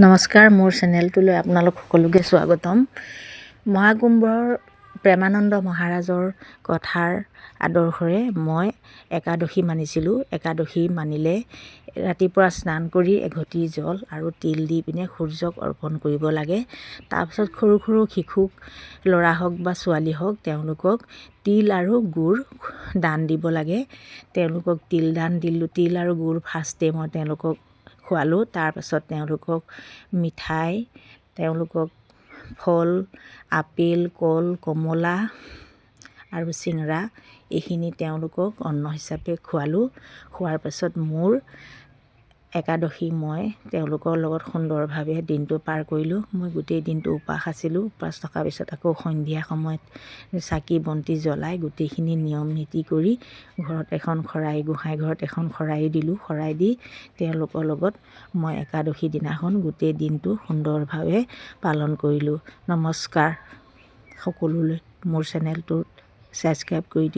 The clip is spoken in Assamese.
নমস্কাৰ, মোৰ চেনেলটোলৈ আপোনালোক সকলোকে স্বাগতম। মহাকুম্ভৰ প্ৰেমানন্দ মহাৰাজৰ কথাৰ আদৰ্শৰে মই একাদশী মানিছিলোঁ। একাদশী মানিলে ৰাতিপুৱা স্নান কৰি এঘটি জল আৰু তিল দি পিনে সূৰ্যক অৰ্পণ কৰিব লাগে। তাৰপিছত সৰু সৰু শিশুক, ল'ৰা হওক বা ছোৱালী হওক, তেওঁলোকক তিল আৰু গুড় দান দিব লাগে। তেওঁলোকক তিল দান দিলোঁ। তিল আৰু গুড় ফাৰ্ষ্টে মই তেওঁলোকক খোৱালোঁ। তাৰপাছত তেওঁলোকক মিঠাই, তেওঁলোকক ফল, আপেল, কল, কমলা আৰু চিংৰা এইখিনি তেওঁলোকক অন্ন হিচাপে খোৱালোঁ। খোৱাৰ পাছত মোৰ একাদশী মই তেওঁলোকৰ লগত সুন্দৰভাৱে দিনটো পাৰ কৰিলোঁ। মই গোটেই দিনটো উপাস আছিলোঁ। উপাস থকাৰ পিছত আকৌ সন্ধিয়া সময়ত চাকি বন্তি জ্বলাই গোটেইখিনি নিয়ম নীতি কৰি ঘৰত এখন শৰাই, গোঁসাই ঘৰত এখন শৰাই দিলোঁ। শৰাই দি তেওঁলোকৰ লগত মই একাদশী দিনাখন গোটেই দিনটো সুন্দৰভাৱে পালন কৰিলোঁ। নমস্কাৰ সকলোলৈ। মোৰ চেনেলটোত ছাবস্ক্ৰাইব কৰি দিব।